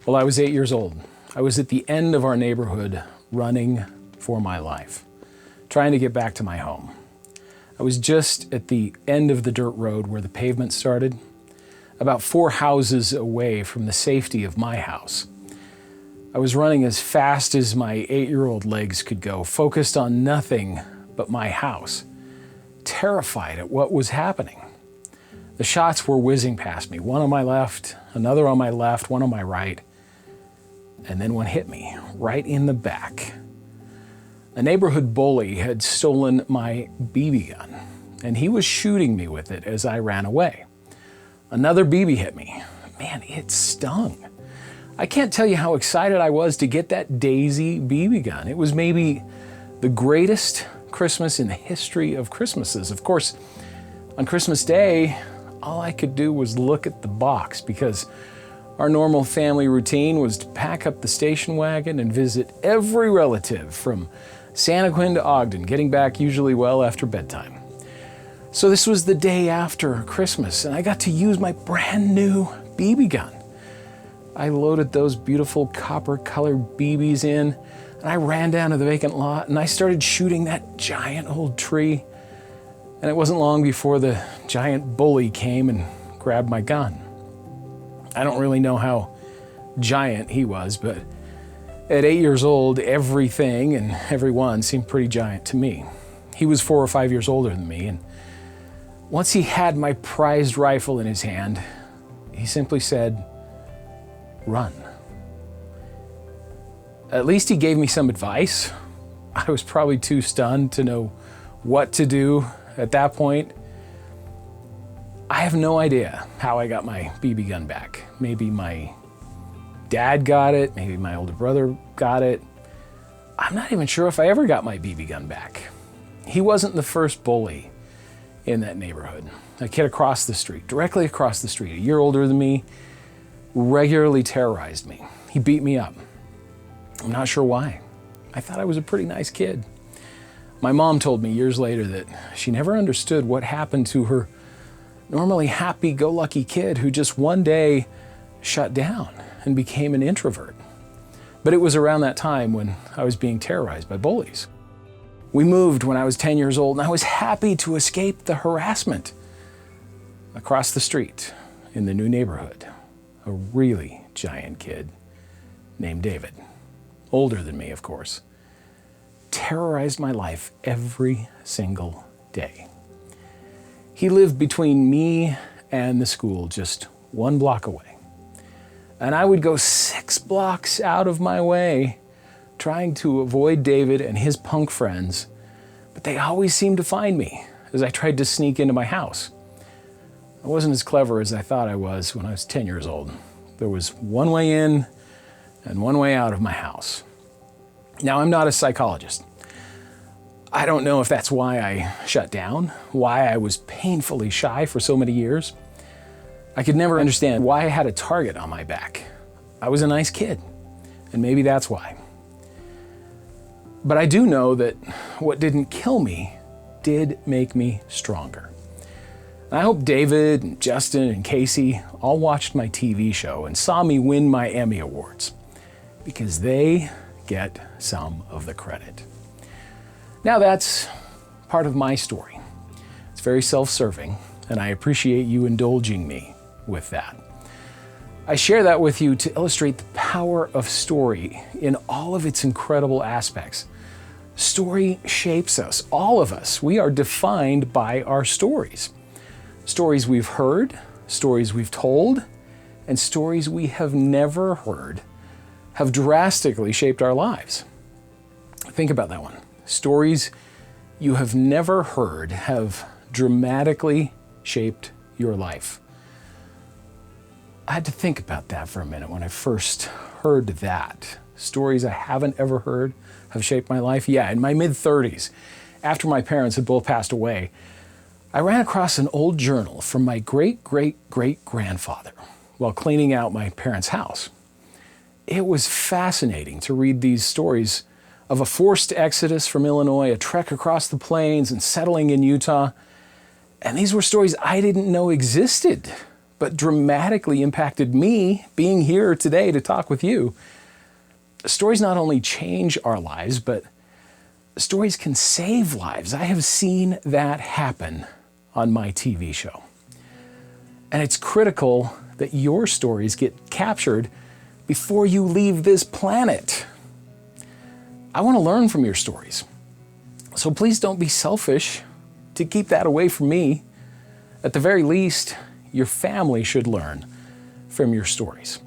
Well, I was 8 years old. I was at the end of our neighborhood running for my life, trying to get back to my home. I was just at the end of the dirt road where the pavement started, about 4 houses away from the safety of my house. I was running as fast as my 8-year-old legs could go, focused on nothing but my house, terrified at what was happening. The shots were whizzing past me, one on my left, another on my left, one on my right, and then one hit me right in the back. A neighborhood bully had stolen my BB gun, and he was shooting me with it as I ran away. Another BB hit me. Man, it stung. I can't tell you how excited I was to get that Daisy BB gun. It was maybe the greatest Christmas in the history of Christmases. Of course, on Christmas Day, all I could do was look at the box because our normal family routine was to pack up the station wagon and visit every relative from Santa Quin to Ogden, getting back usually well after bedtime. So this was the day after Christmas, and I got to use my brand new BB gun. I loaded those beautiful copper-colored BBs in, and I ran down to the vacant lot, and I started shooting that giant old tree. And it wasn't long before the giant bully came and grabbed my gun. I don't really know how giant he was, but at 8 years old, everything and everyone seemed pretty giant to me. He was 4 or 5 years older than me, and once he had my prized rifle in his hand, he simply said, "Run." At least he gave me some advice. I was probably too stunned to know what to do at that point. I have no idea how I got my BB gun back. Maybe my dad got it, maybe my older brother got it. I'm not even sure if I ever got my BB gun back. He wasn't the first bully in that neighborhood. A kid across the street, directly across the street, a year older than me, regularly terrorized me. He beat me up. I'm not sure why. I thought I was a pretty nice kid. My mom told me years later that she never understood what happened to her normally happy-go-lucky kid who just one day shut down and became an introvert. But it was around that time when I was being terrorized by bullies. We moved when I was 10 years old, and I was happy to escape the harassment. Across the street in the new neighborhood, a really giant kid named David, older than me, of course, terrorized my life every single day. He lived between me and the school, just 1 block away. And I would go 6 blocks out of my way trying to avoid David and his punk friends, but they always seemed to find me as I tried to sneak into my house. I wasn't as clever as I thought I was when I was 10 years old. There was one way in and one way out of my house. Now, I'm not a psychologist. I don't know if that's why I shut down, why I was painfully shy for so many years. I could never understand why I had a target on my back. I was a nice kid, and maybe that's why. But I do know that what didn't kill me did make me stronger. And I hope David and Justin and Casey all watched my TV show and saw me win my Emmy Awards, because they get some of the credit. Now that's part of my story. It's very self-serving, and I appreciate you indulging me with that. I share that with you to illustrate the power of story in all of its incredible aspects. Story shapes us, all of us. We are defined by our stories. Stories we've heard, stories we've told, and stories we have never heard have drastically shaped our lives. Think about that one. Stories you have never heard have dramatically shaped your life. I had to think about that for a minute when I first heard that. Stories I haven't ever heard have shaped my life. Yeah, in my mid-30s, after my parents had both passed away, I ran across an old journal from my great-great-great-grandfather while cleaning out my parents' house. It was fascinating to read these stories of a forced exodus from Illinois, a trek across the plains, and settling in Utah. And these were stories I didn't know existed but dramatically impacted me being here today to talk with you. Stories not only change our lives, but stories can save lives. I have seen that happen on my TV show. And it's critical that your stories get captured before you leave this planet. I want to learn from your stories. So please don't be selfish to keep that away from me. At the very least, your family should learn from your stories.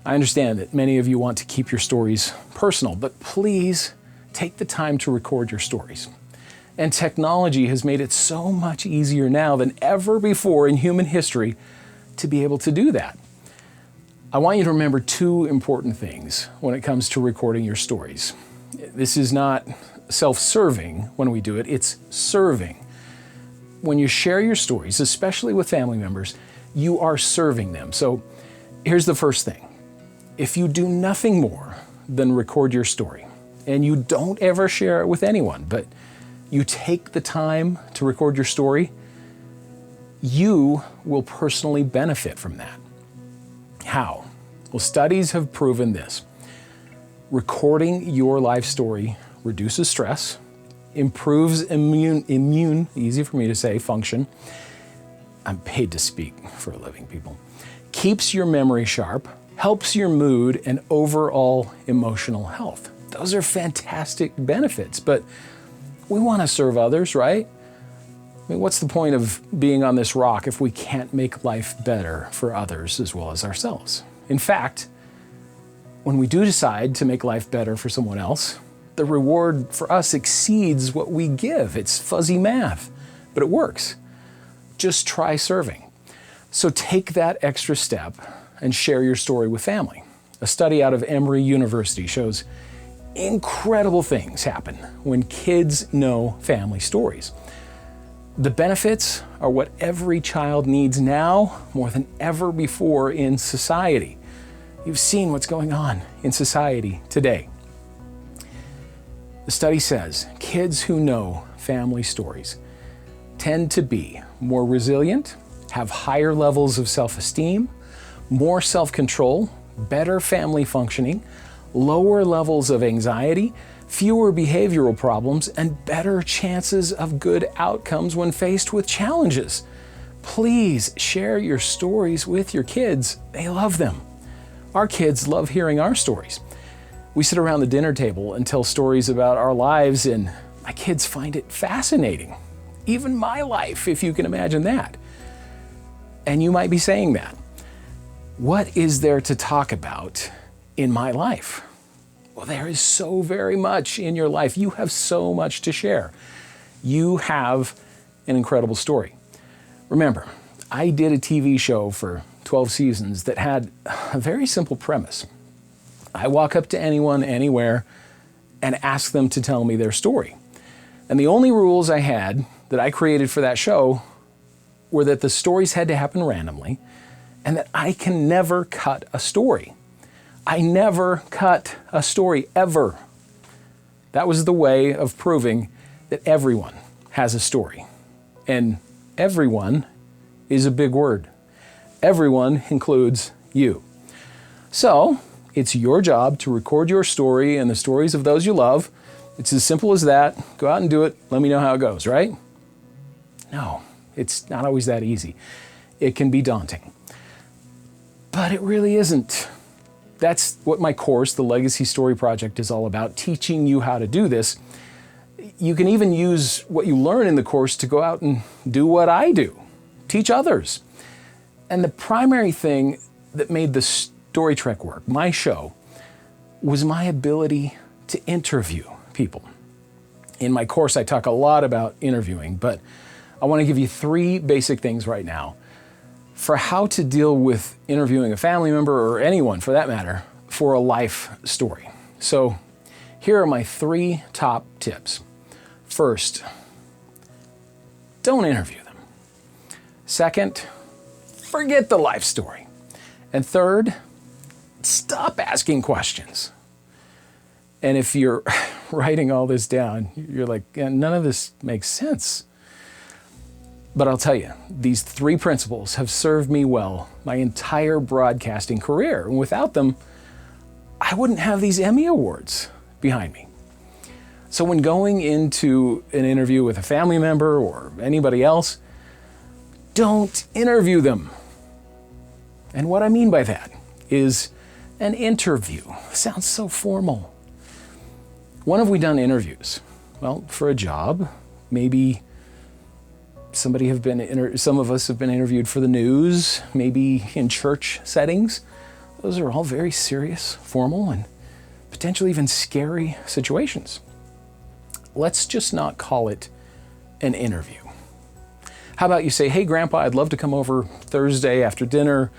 I understand that many of you want to keep your stories personal, but please take the time to record your stories. And technology has made it so much easier now than ever before in human history to be able to do that. I want you to remember two important things when it comes to recording your stories. This is not self-serving when we do it, it's serving. When you share your stories, especially with family members, you are serving them. So here's the first thing. If you do nothing more than record your story, and you don't ever share it with anyone, but you take the time to record your story, you will personally benefit from that. How? Well, studies have proven this. Recording your life story reduces stress, improves immune, easy for me to say, function. I'm paid to speak for a living, people. Keeps your memory sharp, helps your mood and overall emotional health. Those are fantastic benefits, but we want to serve others, right? I mean, what's the point of being on this rock if we can't make life better for others as well as ourselves? In fact, when we do decide to make life better for someone else, the reward for us exceeds what we give. It's fuzzy math, but it works. Just try serving. So take that extra step and share your story with family. A study out of Emory University shows incredible things happen when kids know family stories. The benefits are what every child needs now more than ever before in society. You've seen what's going on in society today. The study says kids who know family stories tend to be more resilient, have higher levels of self-esteem, more self-control, better family functioning, lower levels of anxiety, fewer behavioral problems, and better chances of good outcomes when faced with challenges. Please share your stories with your kids. They love them. Our kids love hearing our stories. We sit around the dinner table and tell stories about our lives, and my kids find it fascinating. Even my life, if you can imagine that. And you might be saying that. What is there to talk about in my life? Well, there is so very much in your life. You have so much to share. You have an incredible story. Remember, I did a TV show for 12 seasons that had a very simple premise. I walk up to anyone, anywhere, and ask them to tell me their story. And the only rules I had that I created for that show were that the stories had to happen randomly and that I can never cut a story. I never cut a story, ever. That was the way of proving that everyone has a story. And everyone is a big word. Everyone includes you. So, it's your job to record your story and the stories of those you love. It's as simple as that. Go out and do it. Let me know how it goes, right? No, it's not always that easy. It can be daunting. But it really isn't. That's what my course, the Legacy Story Project, is all about, teaching you how to do this. You can even use what you learn in the course to go out and do what I do, teach others. And the primary thing that made the Story Trek work, my show, was my ability to interview people. In my course, I talk a lot about interviewing, but I want to give you 3 basic things right now for how to deal with interviewing a family member, or anyone for that matter, for a life story. So here are my 3 top tips. First, don't interview them. Second, forget the life story. And third, stop asking questions. And if you're writing all this down, you're like, yeah, none of this makes sense. But I'll tell you, these 3 principles have served me well my entire broadcasting career. And without them, I wouldn't have these Emmy Awards behind me. So when going into an interview with a family member or anybody else, don't interview them. And what I mean by that is an interview. Sounds so formal. When have we done interviews? Well, for a job, maybe some of us have been interviewed for the news, maybe in church settings. Those are all very serious, formal, and potentially even scary situations. Let's just not call it an interview. How about you say, hey, Grandpa, I'd love to come over Thursday after dinner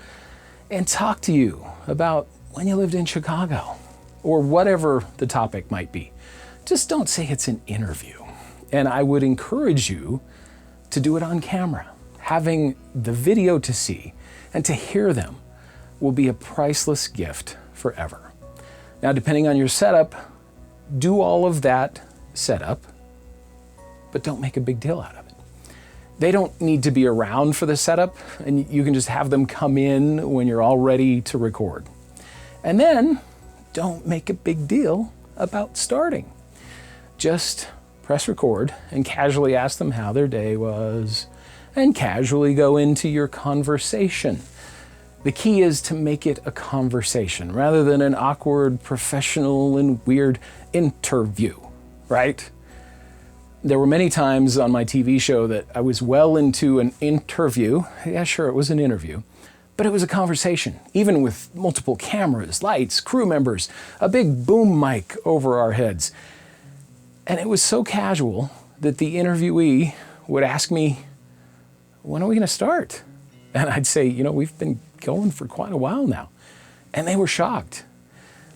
and talk to you about when you lived in Chicago, or whatever the topic might be. Just don't say it's an interview. And I would encourage you to do it on camera. Having the video to see and to hear them will be a priceless gift forever. Now, depending on your setup, do all of that setup, but don't make a big deal out of it. They don't need to be around for the setup, and you can just have them come in when you're all ready to record. And then don't make a big deal about starting. Just press record and casually ask them how their day was, and casually go into your conversation. The key is to make it a conversation rather than an awkward, professional, and weird interview, right? There were many times on my TV show that I was well into an interview. Yeah, sure, it was an interview, but it was a conversation, even with multiple cameras, lights, crew members, a big boom mic over our heads. And it was so casual that the interviewee would ask me, when are we going to start? And I'd say, we've been going for quite a while now. And they were shocked.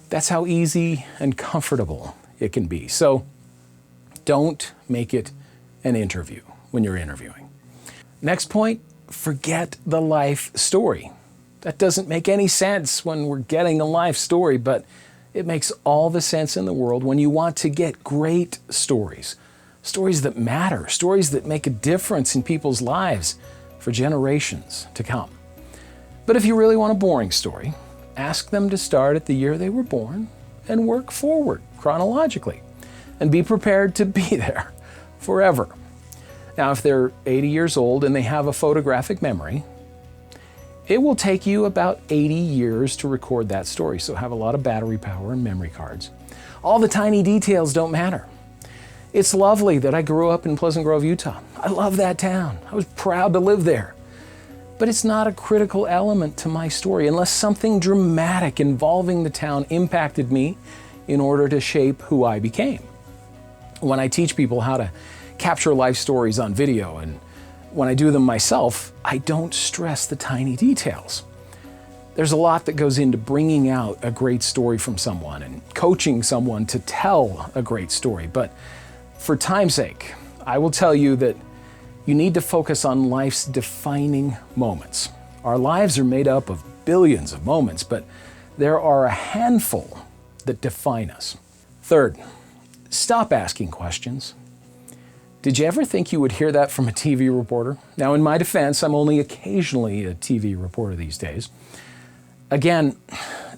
That's how easy and comfortable it can be. So don't make it an interview when you're interviewing. Next point, forget the life story. That doesn't make any sense when we're getting a life story, but it makes all the sense in the world when you want to get great stories. Stories that matter, stories that make a difference in people's lives for generations to come. But if you really want a boring story, ask them to start at the year they were born and work forward chronologically. And be prepared to be there forever. Now, if they're 80 years old and they have a photographic memory, it will take you about 80 years to record that story, so have a lot of battery power and memory cards. All the tiny details don't matter. It's lovely that I grew up in Pleasant Grove, Utah. I love that town. I was proud to live there. But it's not a critical element to my story unless something dramatic involving the town impacted me in order to shape who I became. When I teach people how to capture life stories on video, and when I do them myself, I don't stress the tiny details. There's a lot that goes into bringing out a great story from someone and coaching someone to tell a great story. But for time's sake, I will tell you that you need to focus on life's defining moments. Our lives are made up of billions of moments, but there are a handful that define us. Third, stop asking questions. Did you ever think you would hear that from a TV reporter? Now, in my defense, I'm only occasionally a TV reporter these days. Again,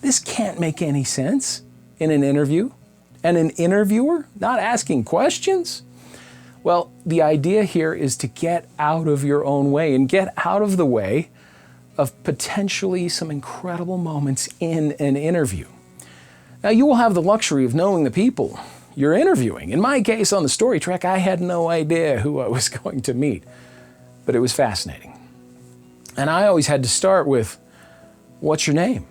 this can't make any sense in an interview. And an interviewer not asking questions? Well, the idea here is to get out of your own way and get out of the way of potentially some incredible moments in an interview. Now, you will have the luxury of knowing the people you're interviewing. In my case, on the story track, I had no idea who I was going to meet, but it was fascinating. And I always had to start with, what's your name?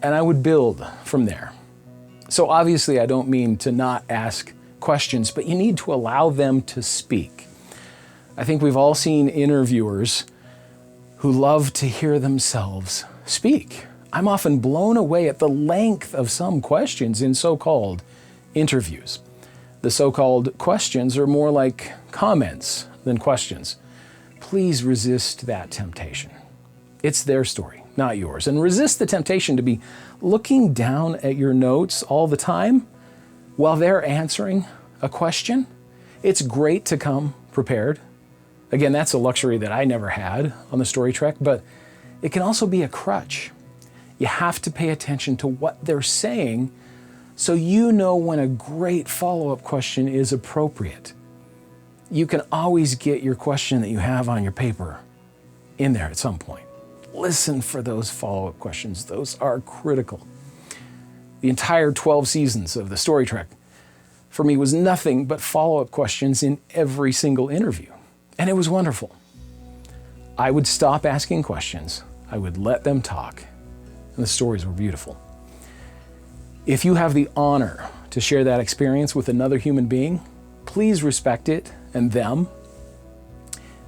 And I would build from there. So obviously, I don't mean to not ask questions, but you need to allow them to speak. I think we've all seen interviewers who love to hear themselves speak. I'm often blown away at the length of some questions in so-called interviews. The so-called questions are more like comments than questions. Please resist that temptation. It's their story, not yours. And resist the temptation to be looking down at your notes all the time while they're answering a question. It's great to come prepared, Again, that's a luxury that I never had on the story trek, but it can also be a crutch. You have to pay attention to what they're saying so you know when a great follow-up question is appropriate. You can always get your question that you have on your paper in there at some point. Listen for those follow-up questions. Those are critical. The entire 12 seasons of the story trek for me was nothing but follow-up questions in every single interview. And it was wonderful. I would stop asking questions. I would let them talk. And the stories were beautiful. If you have the honor to share that experience with another human being, please respect it and them.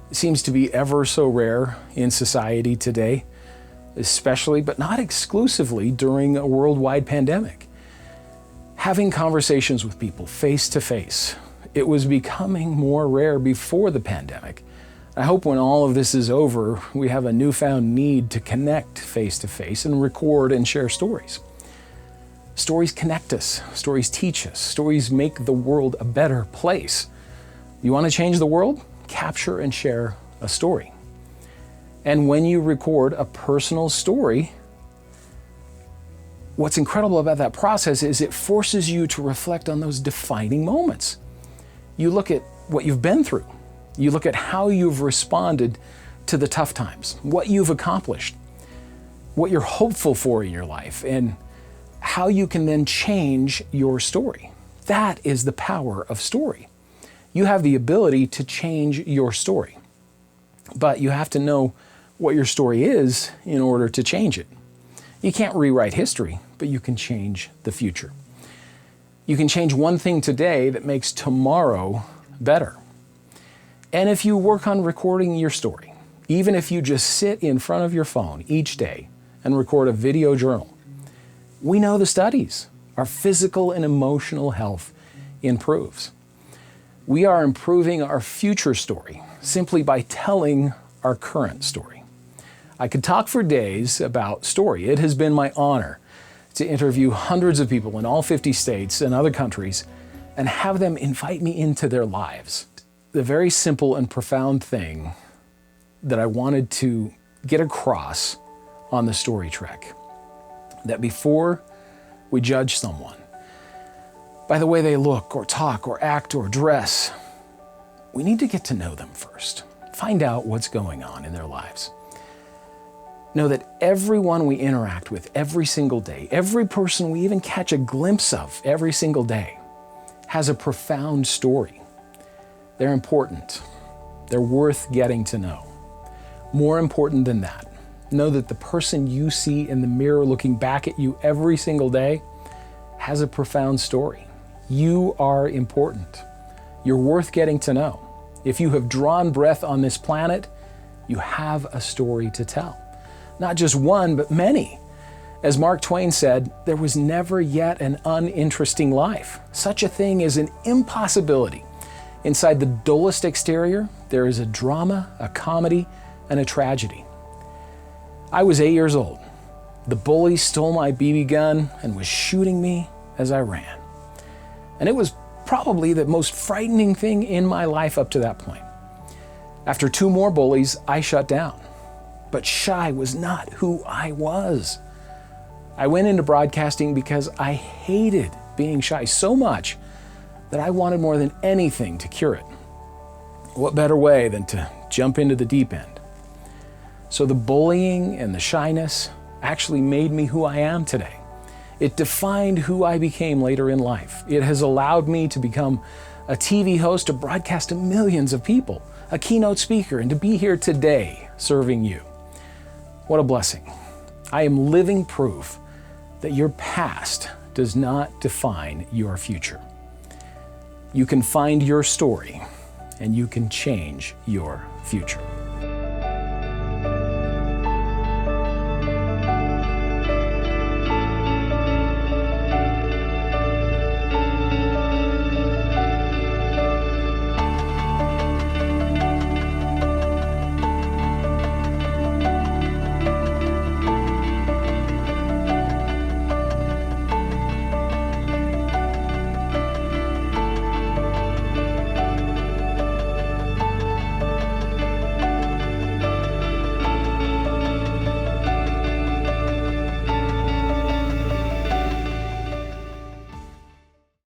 It seems to be ever so rare in society today, especially, but not exclusively, during a worldwide pandemic. Having conversations with people face to face, it was becoming more rare before the pandemic. I hope when all of this is over, we have a newfound need to connect face to face and record and share stories. Stories connect us, stories teach us, stories make the world a better place. You want to change the world? Capture and share a story. And when you record a personal story, what's incredible about that process is it forces you to reflect on those defining moments. You look at what you've been through. You look at how you've responded to the tough times, what you've accomplished, what you're hopeful for in your life, and how you can then change your story. That is the power of story. You have the ability to change your story, but you have to know what your story is in order to change it. You can't rewrite history, but you can change the future. You can change one thing today that makes tomorrow better. And if you work on recording your story, even if you just sit in front of your phone each day and record a video journal, we know the studies. Our physical and emotional health improves. We are improving our future story simply by telling our current story. I could talk for days about story. It has been my honor to interview hundreds of people in all 50 states and other countries and have them invite me into their lives. The very simple and profound thing that I wanted to get across on the story trek, that before we judge someone by the way they look or talk or act or dress, we need to get to know them first. Find out what's going on in their lives. Know that everyone we interact with every single day, every person we even catch a glimpse of every single day, has a profound story. They're important. They're worth getting to know. More important than that, know that the person you see in the mirror looking back at you every single day has a profound story. You are important. You're worth getting to know. If you have drawn breath on this planet, you have a story to tell. Not just one, but many. As Mark Twain said, there was never yet an uninteresting life. Such a thing is an impossibility. Inside the dullest exterior, there is a drama, a comedy, and a tragedy. I was 8 years old. The bully stole my BB gun and was shooting me as I ran. And it was probably the most frightening thing in my life up to that point. After 2 more bullies, I shut down. But shy was not who I was. I went into broadcasting because I hated being shy so much that I wanted more than anything to cure it. What better way than to jump into the deep end? So the bullying and the shyness actually made me who I am today. It defined who I became later in life. It has allowed me to become a TV host to broadcast to millions of people, a keynote speaker, and to be here today serving you. What a blessing. I am living proof that your past does not define your future. You can find your story and you can change your future.